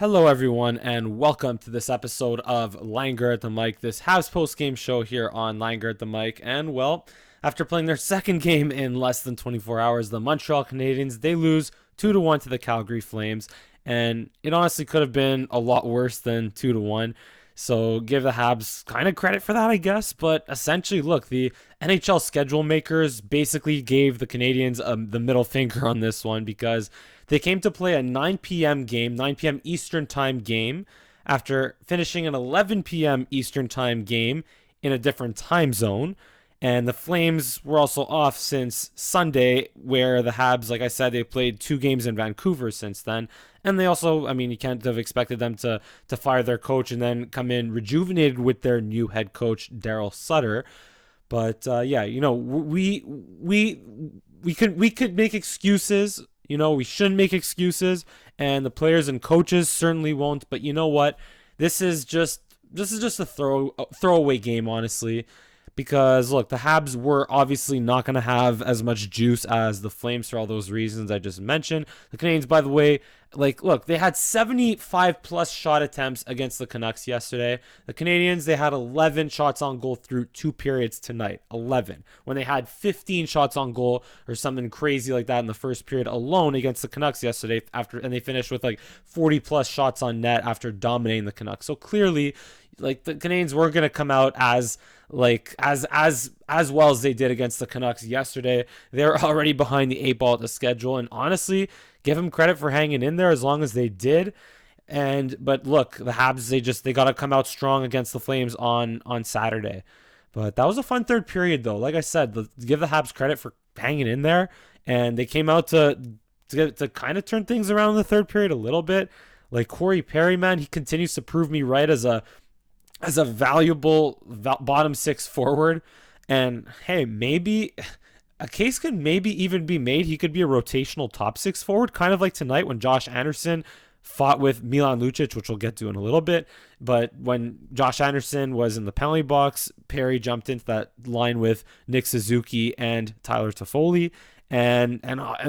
Hello, everyone, and welcome to this episode of Langer at the Mic, this Habs post-game show here on Langer at the Mic. And, well, after playing their second game in less than 24 hours, the Montreal Canadiens, they lose 2-1 to the Calgary Flames. And it honestly could have been a lot worse than 2-1. So give the Habs kind of credit for that, I guess. But essentially, look, the NHL schedule makers basically gave the Canadiens the middle finger on this one because they came to play a 9 p.m. game, 9 p.m. Eastern Time game, after finishing an 11 p.m. Eastern Time game in a different time zone. And the Flames were also off since Sunday, where the Habs, like I said, they played 2 games in Vancouver since then. And they also, I mean, you can't have expected them to fire their coach and then come in rejuvenated with their new head coach, Darryl Sutter. But yeah, we could make excuses. We shouldn't make excuses, and the players and coaches certainly won't. But you know what? This is just a throwaway game, honestly. Because look, the Habs were obviously not going to have as much juice as the Flames for all those reasons I just mentioned. The Canadiens, by the way, look, they had 75 plus shot attempts against the Canucks yesterday. The Canadiens, they had 11 shots on goal through 2 periods tonight. 11. When they had 15 shots on goal or something crazy like that in the first period alone against the Canucks yesterday, and they finished with 40 plus shots on net after dominating the Canucks. So clearly, the Canadiens were going to come out as well as they did against the Canucks yesterday. They're already behind the 8 ball at the schedule, and honestly, give them credit for hanging in there as long as they did. But look, the Habs, they got to come out strong against the Flames on Saturday. But that was a fun third period, though. Like I said, give the Habs credit for hanging in there, and they came out to kind of turn things around in the third period a little bit. Like Corey Perry, man, he continues to prove me right as a valuable bottom six forward. And hey, maybe a case could maybe even be made. He could be a rotational top six forward, kind of like tonight when Josh Anderson fought with Milan Lucic, which we'll get to in a little bit. But when Josh Anderson was in the penalty box, Perry jumped into that line with Nick Suzuki and Tyler Toffoli. And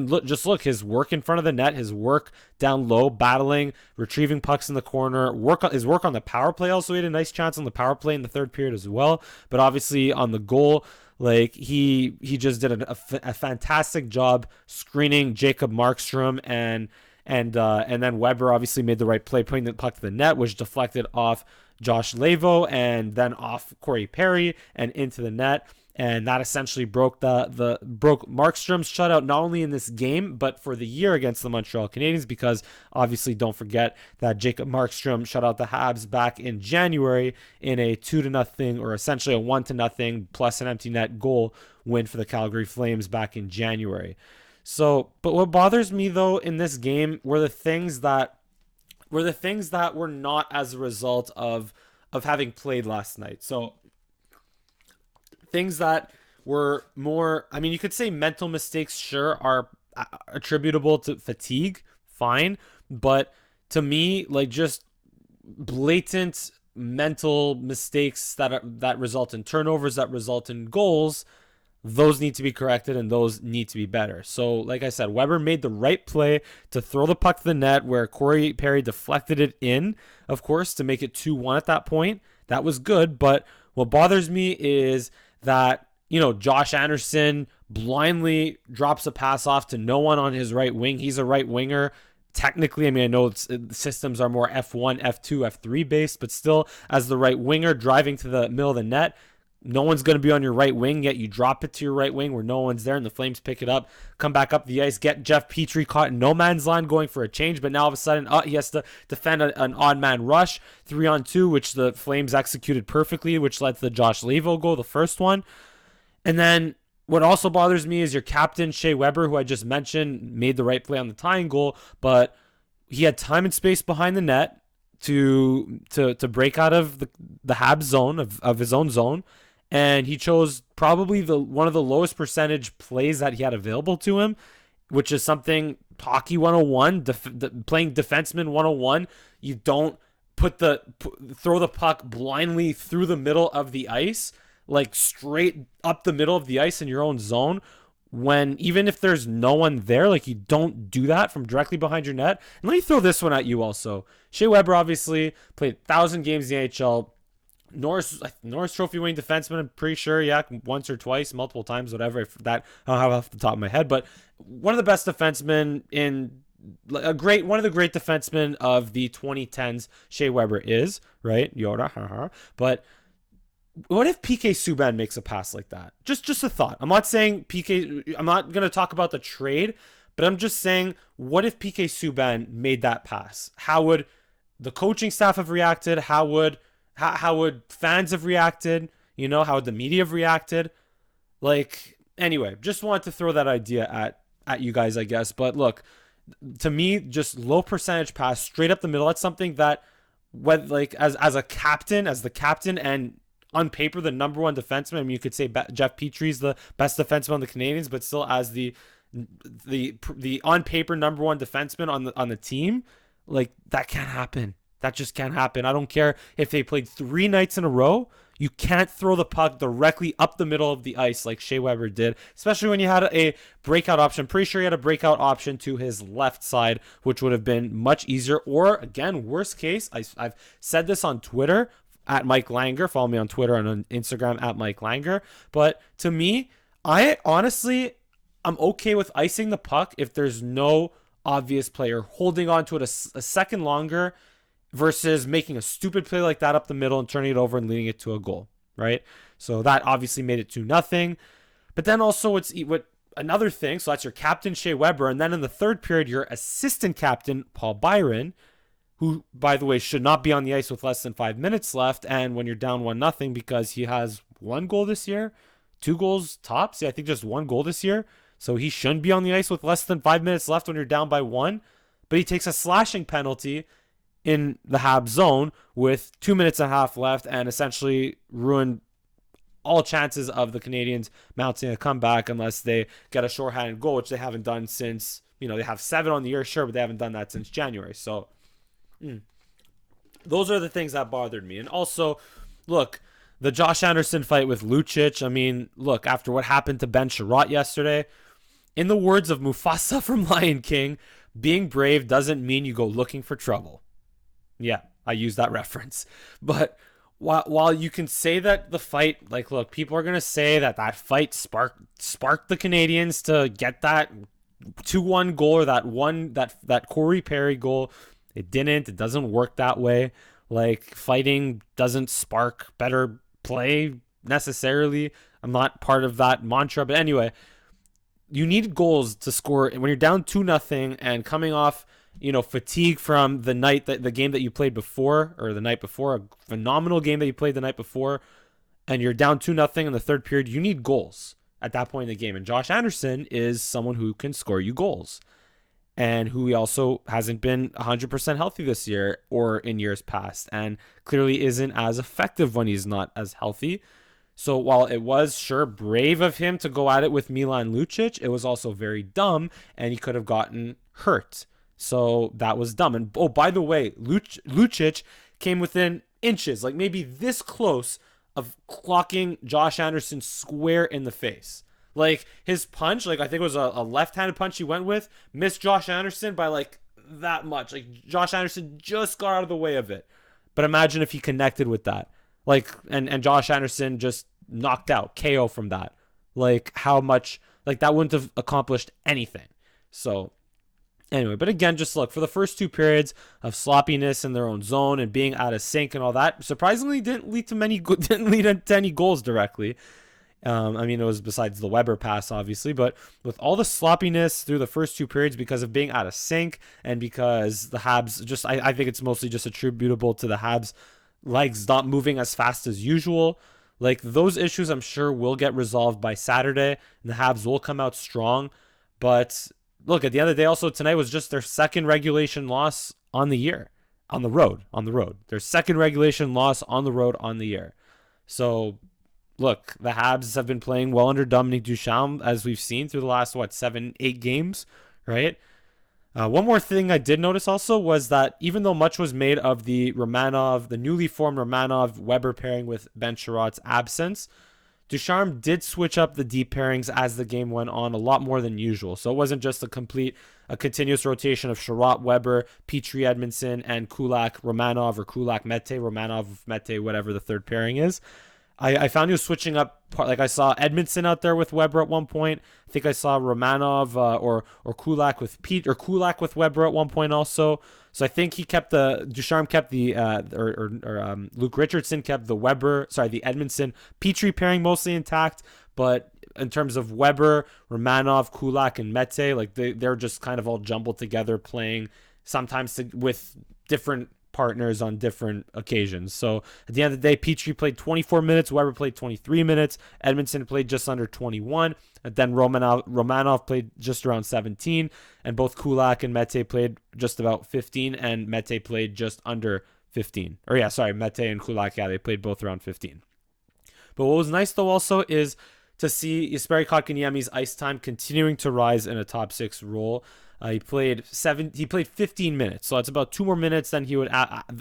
look, his work in front of the net, his work down low, battling, retrieving pucks in the corner, his work on the power play. Also, he had a nice chance on the power play in the third period as well. But obviously on the goal, he just did a fantastic job screening Jacob Markstrom, and then Weber obviously made the right play, putting the puck to the net, which deflected off Josh Levo and then off Corey Perry and into the net. And that essentially broke Markstrom's shutout, not only in this game, but for the year against the Montreal Canadiens, because obviously don't forget that Jacob Markstrom shut out the Habs back in January in a 2-0, or essentially a 1-0 plus an empty net goal win for the Calgary Flames back in January. So, but what bothers me though in this game were the things that were not as a result of having played last night. So things that were more, I mean, you could say mental mistakes, sure, are attributable to fatigue, fine. But to me, just blatant mental mistakes that result in turnovers, that result in goals, those need to be corrected and those need to be better. So, like I said, Weber made the right play to throw the puck to the net where Corey Perry deflected it in, of course, to make it 2-1 at that point. That was good. But what bothers me is that, Josh Anderson blindly drops a pass off to no one on his right wing. He's a right winger. Technically, I mean, I know systems are more F1, F2, F3 based, but still, as the right winger driving to the middle of the net, no one's going to be on your right wing, yet you drop it to your right wing where no one's there, and the Flames pick it up, come back up the ice, get Jeff Petrie caught in no man's line going for a change, but now all of a sudden he has to defend an odd man rush, 3-on-2, which the Flames executed perfectly, which led to the Josh Levo goal, the first one. And then what also bothers me is your captain, Shea Weber, who I just mentioned, made the right play on the tying goal, but he had time and space behind the net to break out of the Habs zone, of his own zone. And he chose probably one of the lowest percentage plays that he had available to him, which is something hockey 101, playing defenseman 101. You don't throw the puck blindly through the middle of the ice, straight up the middle of the ice in your own zone, when even if there's no one there, like you don't do that from directly behind your net. And let me throw this one at you also. Shea Weber obviously played 1,000 games in the NHL. Norris Trophy winning defenseman, I'm pretty sure, yeah, once or twice, multiple times, whatever. If that I don't have off the top of my head, but one of the best defensemen in one of the great defensemen of the 2010s. Shea Weber is right, Yoda, but what if PK Subban makes a pass like that? Just a thought. I'm not saying PK. I'm not gonna talk about the trade, but I'm just saying, what if PK Subban made that pass? How would the coaching staff have reacted? How would fans have reacted? How would the media have reacted? Like, anyway, just wanted to throw that idea at you guys, I guess. But look, to me, just low percentage pass straight up the middle. That's something that, when like as the captain, and on paper the number one defenseman. I mean, you could say Jeff Petry's the best defenseman on the Canadiens, but still as the on paper number one defenseman on the team, like that can't happen. That just can't happen. I don't care if they played 3 nights in a row. You can't throw the puck directly up the middle of the ice like Shea Weber did, especially when you had a breakout option. I'm pretty sure he had a breakout option to his left side, which would have been much easier. Or, again, worst case, I've said this on Twitter, at Mike Langer. Follow me on Twitter and on Instagram at Mike Langer. But to me, I'm okay with icing the puck if there's no obvious player holding on to it a second longer, versus making a stupid play like that up the middle and turning it over and leading it to a goal, right? So that obviously made it 2-0. But then also what another thing, so that's your captain, Shea Weber, and then in the third period, your assistant captain, Paul Byron, who, by the way, should not be on the ice with less than 5 minutes left, and when you're down 1-0, because he has 1 goal this year, 2 goals tops, yeah, I think just 1 goal this year, so he shouldn't be on the ice with less than 5 minutes left when you're down by 1, but he takes a slashing penalty in the Habs zone with 2 minutes and a half left, and essentially ruined all chances of the Canadiens mounting a comeback unless they get a shorthanded goal, which they haven't done since, they have 7 on the year, sure, but they haven't done that since January. So those are the things that bothered me. And also, look, the Josh Anderson fight with Lucic. I mean, look, after what happened to Ben Sherratt yesterday, in the words of Mufasa from Lion King, being brave doesn't mean you go looking for trouble. Yeah, I use that reference. But while you can say that the fight, like, look, people are going to say that fight sparked the Canadiens to get that 2-1 goal, or that Corey Perry goal. It didn't. It doesn't work that way. Like, fighting doesn't spark better play necessarily. I'm not part of that mantra. But anyway, you need goals to score when you're down 2-0 and coming off fatigue from the game that you played before, or the night before, a phenomenal game that you played the night before, and you're down 2-0 in the third period. You need goals at that point in the game. And Josh Anderson is someone who can score you goals, and who also hasn't been 100% healthy this year or in years past, and clearly isn't as effective when he's not as healthy. So while it was sure brave of him to go at it with Milan Lucic, it was also very dumb, and he could have gotten hurt. So that was dumb. And oh, by the way, Lucic came within inches, like maybe this close, of clocking Josh Anderson square in the face. Like, his punch, like, I think it was a left-handed punch he went with, missed Josh Anderson by like that much. Like, Josh Anderson just got out of the way of it. But imagine if he connected with that. Like, and Josh Anderson just knocked out, KO from that. Like, how much, like, that wouldn't have accomplished anything. So anyway, but again, just look, for the first 2 periods of sloppiness in their own zone and being out of sync and all that, surprisingly didn't lead to any goals directly. I mean, it was besides the Weber pass, obviously, but with all the sloppiness through the first 2 periods because of being out of sync, and because the Habs just, I think it's mostly just attributable to the Habs legs not moving as fast as usual. Like, those issues I'm sure will get resolved by Saturday, and the Habs will come out strong. But look, at the end of the day, also tonight was just their second regulation loss on the year, on the road. Their second regulation loss on the road on the year. So look, the Habs have been playing well under Dominique Ducharme, as we've seen through the last, 7-8 games, right? One more thing I did notice also was that even though much was made of the newly formed Romanov-Weber pairing with Ben Sherratt's absence, Ducharme did switch up the deep pairings as the game went on a lot more than usual. So it wasn't just a continuous rotation of Sherratt, Weber, Petrie, Edmondson, and Kulak, Romanov, or Kulak, Mete, Romanov, Mete, whatever the third pairing is. I found he was switching up. Like I saw Edmondson out there with Weber at one point. I think I saw Romanov or Kulak with Pete or Kulak with Weber at one point also. So I think Ducharme kept the Luke Richardson kept the Edmondson Petrie pairing mostly intact, but in terms of Weber, Romanov, Kulak, and Mete, like they're just kind of all jumbled together, playing sometimes with different partners on different occasions. So at the end of the day, Petrie played 24 minutes, Weber played 23 minutes, Edmondson played just under 21, and then Romanov played just around 17, and both Kulak and Mete played just about 15, and Mete played just under 15. Mete and Kulak, they played both around 15. But what was nice though also is to see Jesperi Kotkaniemi's ice time continuing to rise in a top six role. He played 15 minutes, so that's about 2 more minutes than he would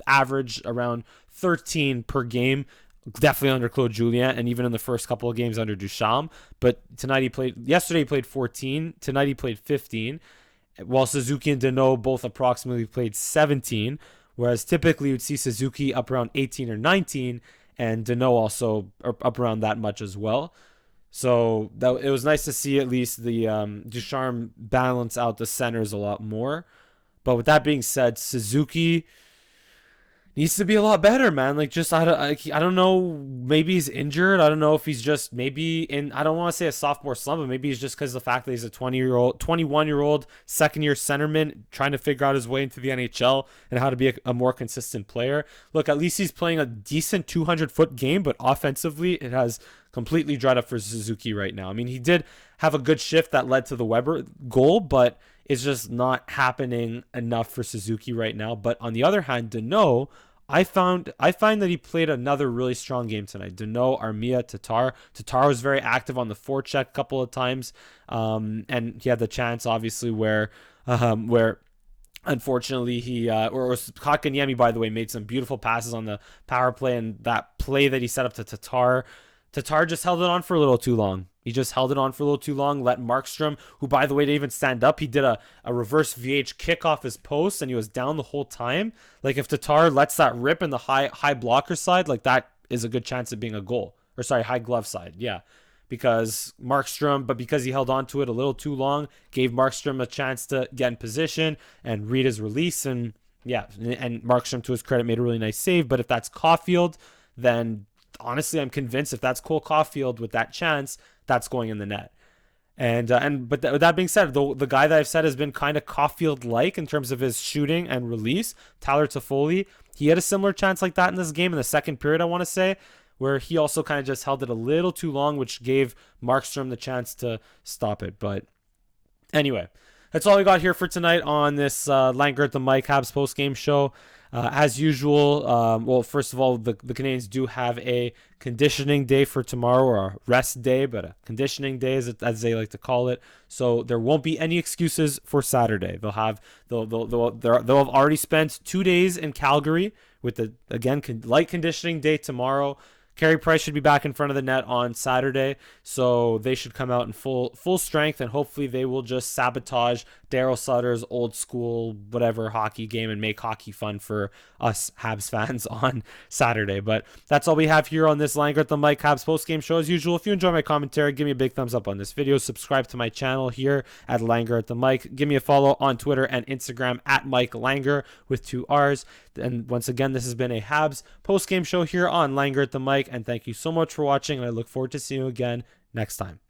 average, around 13 per game. Definitely under Claude Julien, and even in the first couple of games under Ducharme. But yesterday he played 14. Tonight he played 15, while Suzuki and Deneau both approximately played 17. Whereas typically you'd see Suzuki up around 18 or 19, and Deneau also up around that much as well. So it was nice to see at least the Ducharme balance out the centers a lot more. But with that being said, Suzuki needs to be a lot better, man. Like, just I don't know. Maybe he's injured. I don't know if he's just maybe in. I don't want to say a sophomore slump, but maybe he's just because of the fact that he's a 21-year-old second-year centerman trying to figure out his way into the NHL and how to be a more consistent player. Look, at least he's playing a decent 200-foot game, but offensively, it has completely dried up for Suzuki right now. I mean, he did have a good shift that led to the Weber goal, but it's just not happening enough for Suzuki right now. But on the other hand, Deneau, I find that he played another really strong game tonight. Deneau, Armia, Tatar. Tatar was very active on the forecheck a couple of times, and he had the chance, obviously, where unfortunately Kotkaniemi, by the way, made some beautiful passes on the power play, and that play that he set up to Tatar just held it on for a little too long. He just held it on for a little too long, let Markstrom, who, by the way, didn't even stand up. He did a reverse VH kick off his post, and he was down the whole time. Like, if Tatar lets that rip in the high blocker side, like, that is a good chance of being a goal. Or, sorry, high glove side, yeah. Because he held on to it a little too long, gave Markstrom a chance to get in position and read his release. And, yeah, and Markstrom, to his credit, made a really nice save. But if that's Caulfield, then honestly, I'm convinced if that's Cole Caulfield with that chance, that's going in the net. But that being said, the guy that I've said has been kind of Caulfield-like in terms of his shooting and release, Tyler Toffoli, he had a similar chance like that in this game in the second period, I want to say, where he also kind of just held it a little too long, which gave Markstrom the chance to stop it. But anyway, that's all we got here for tonight on this Langer at the Mic Habs post-game show. As usual, first of all, the Canadiens do have a conditioning day for tomorrow, or a rest day, but a conditioning day as they like to call it. So there won't be any excuses for Saturday. They'll have already spent 2 days in Calgary with the light conditioning day tomorrow. Carey Price should be back in front of the net on Saturday, so they should come out in full strength, and hopefully they will just sabotage Darryl Sutter's old school whatever hockey game and make hockey fun for us Habs fans on Saturday. But that's all we have here on this Langer at the Mic Habs postgame show. As usual, if you enjoy my commentary, give me a big thumbs up on this video. Subscribe to my channel here at Langer at the Mic. Give me a follow on Twitter and Instagram at Mike Langer with 2 R's. And once again, this has been a Habs postgame show here on Langer at the Mic, and thank you so much for watching, and I look forward to seeing you again next time.